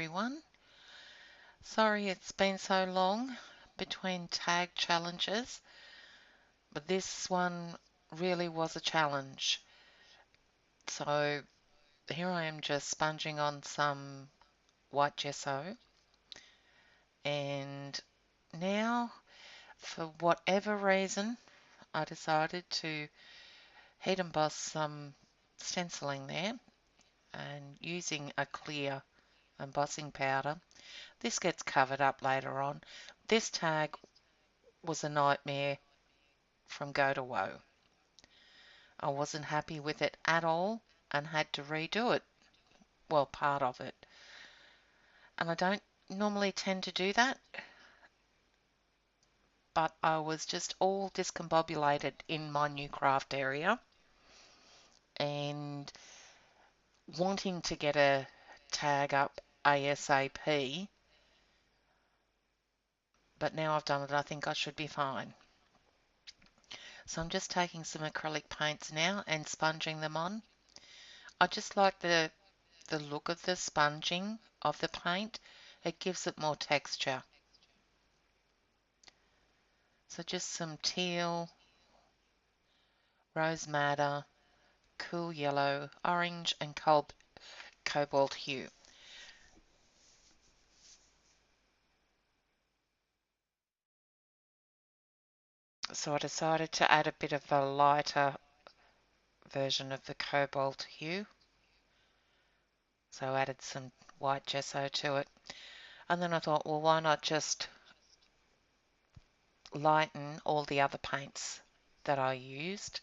everyone. Sorry it's been so long between tag challenges, but this one really was a challenge. So here I am just sponging on some white gesso, and now for whatever reason I decided to heat emboss some stenciling there, and using a clear embossing powder. This gets covered up later on. This tag was a nightmare from go to woe. I wasn't happy with it at all and had to redo it. Well, part of it. And I don't normally tend to do that, but I was just all discombobulated in my new craft area and wanting to get a tag up ASAP, but now I've done it, I think I should be fine. So I'm just taking some acrylic paints now and sponging them on. I just like the look of the sponging of the paint. It gives it more texture. So just some teal, rose madder, cool yellow, orange and cobalt hue. So I decided to add a bit of a lighter version of the cobalt hue. So I added some white gesso to it. And then I thought, well, why not just lighten all the other paints that I used?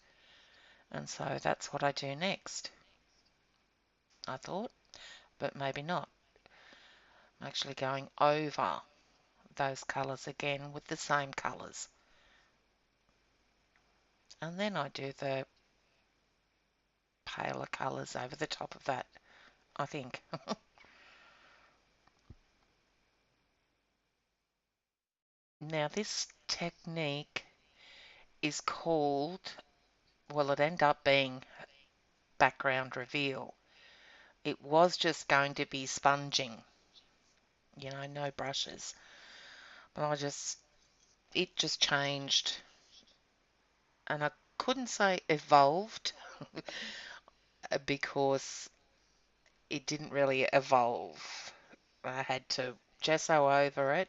And so that's what I do next, I thought, but maybe not. I'm actually going over those colours again with the same colours. And then I do the paler colours over the top of that, I think. Now this technique is called, well, it ended up being background reveal. It was just going to be sponging, no brushes. But it just changed. And I couldn't say evolved because it didn't really evolve. I had to gesso over it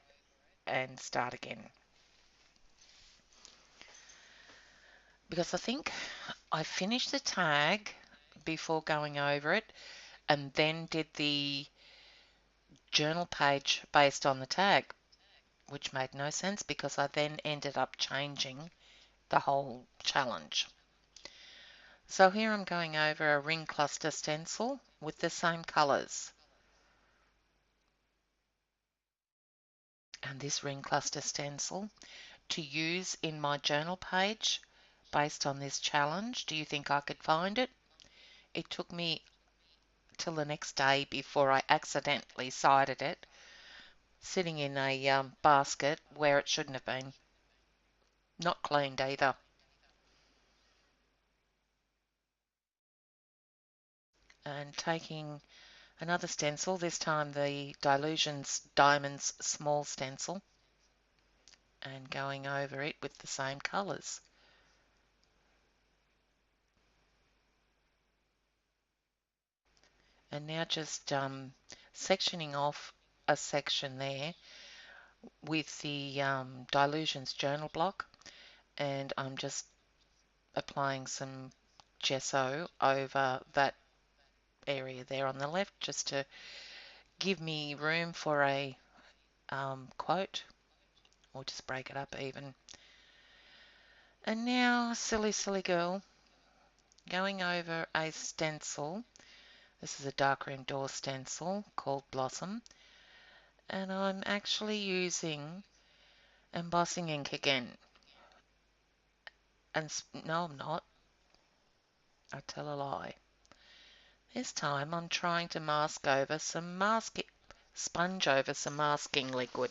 and start again. Because I think I finished the tag before going over it and then did the journal page based on the tag, which made no sense because I then ended up changing the whole challenge. So here I'm going over a ring cluster stencil with the same colours. And this ring cluster stencil to use in my journal page based on this challenge. Do you think I could find it? It took me till the next day before I accidentally sighted it, sitting in a basket where it shouldn't have been. Not cleaned either. And taking another stencil, this time the Dilutions Diamonds small stencil, and going over it with the same colours. And now just sectioning off a section there with the Dilutions journal block, and I'm just applying some gesso over that area there on the left just to give me room for a quote, or just break it up even. And now, silly girl, going over a stencil. This is a darkroom door stencil called Blossom, and I'm actually using embossing ink again. And no, I'm not. I tell a lie. This time I'm trying to sponge over some masking liquid,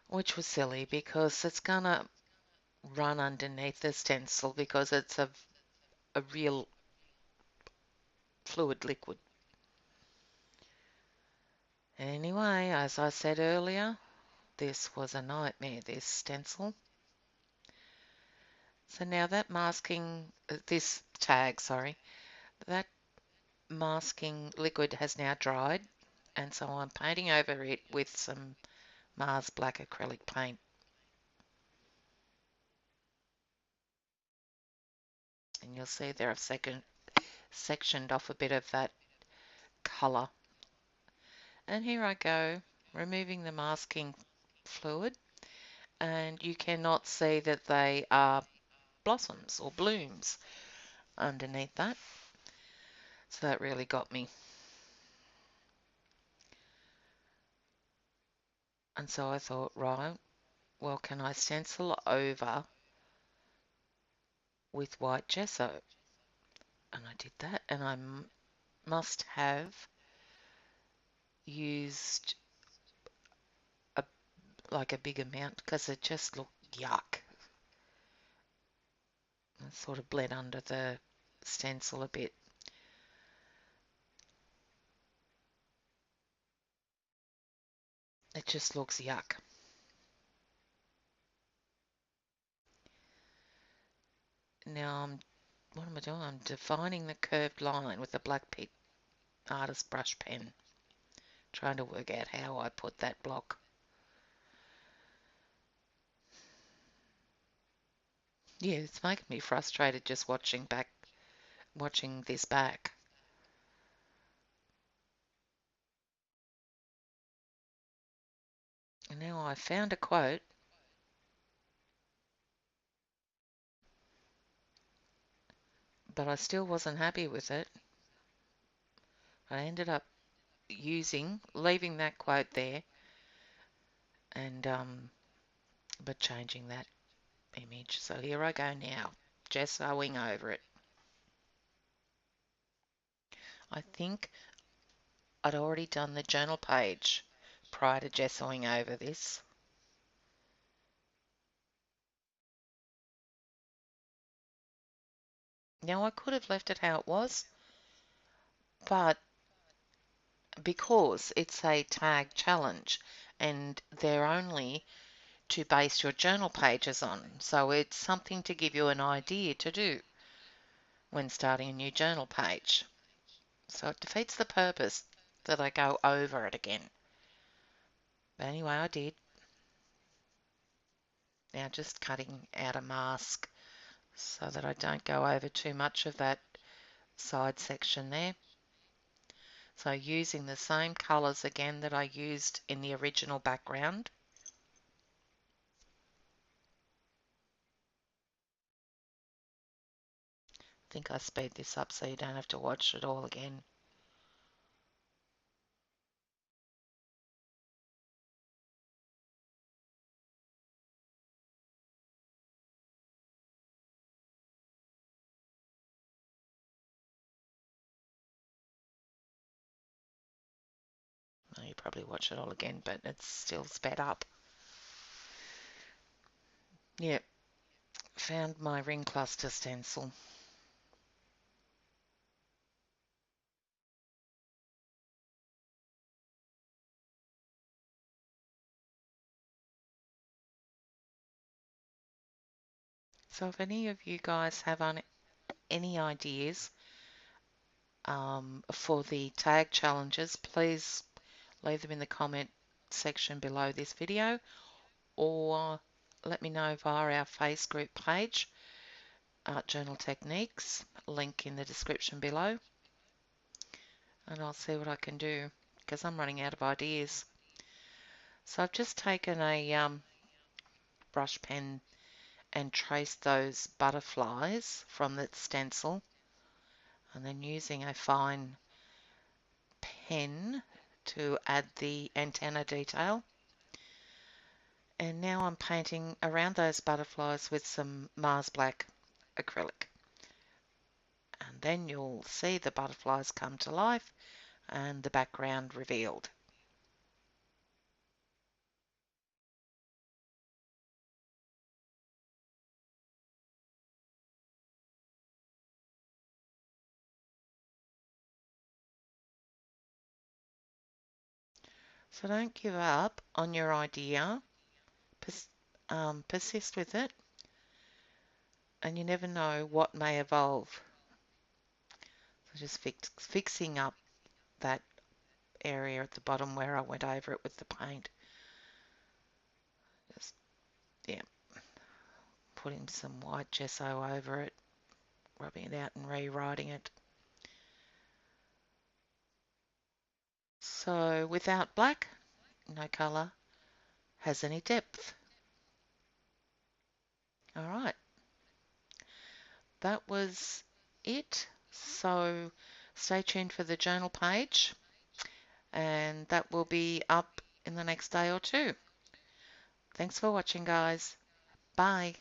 which was silly because it's gonna run underneath the stencil because it's a real fluid liquid. Anyway, as I said earlier, this was a nightmare, this stencil. So now that this tag, sorry, that masking liquid has now dried, and so I'm painting over it with some Mars Black acrylic paint. And you'll see there I've sectioned off a bit of that colour. And here I go, removing the masking fluid, and you cannot see that they are blossoms or blooms underneath that. So that really got me. And so I thought, right, well, can I stencil over with white gesso? And I did that, and I must have used a like a big amount because it just looked yuck. It sort of bled under the stencil a bit. It just looks yuck. Now what am I doing? I'm defining the curved line with a black PITT artist brush pen. Trying to work out how I put that block. Yeah, it's making me frustrated just watching this back. And now I found a quote, but I still wasn't happy with it. I ended up leaving that quote there, and but changing that image. So here I go now, gessoing over it. I think I'd already done the journal page prior to gessoing over this. Now I could have left it how it was, but because it's a tag challenge and they're only to base your journal pages on, so it's something to give you an idea to do when starting a new journal page. So it defeats the purpose that I go over it again. But anyway, I did. Now just cutting out a mask so that I don't go over too much of that side section there. So using the same colours again that I used in the original background. I think I speed this up so you don't have to watch it all again. Well, you probably watch it all again, but it's still sped up. Yep, found my ring cluster stencil. So if any of you guys have any ideas for the tag challenges, please leave them in the comment section below this video, or let me know via our Face group page, Art Journal Techniques, link in the description below, and I'll see what I can do because I'm running out of ideas. So I've just taken a brush pen and traced those butterflies from the stencil, and then using a fine pen to add the antenna detail. And now I'm painting around those butterflies with some Mars Black acrylic. And then you'll see the butterflies come to life and the background revealed. So don't give up on your idea. Persist with it, and you never know what may evolve. So just fixing up that area at the bottom where I went over it with the paint. Just, yeah, putting some white gesso over it, rubbing it out and rewriting it. So without black, no colour has any depth. All right, that was it. So stay tuned for the journal page, and that will be up in the next day or two. Thanks for watching, guys. Bye.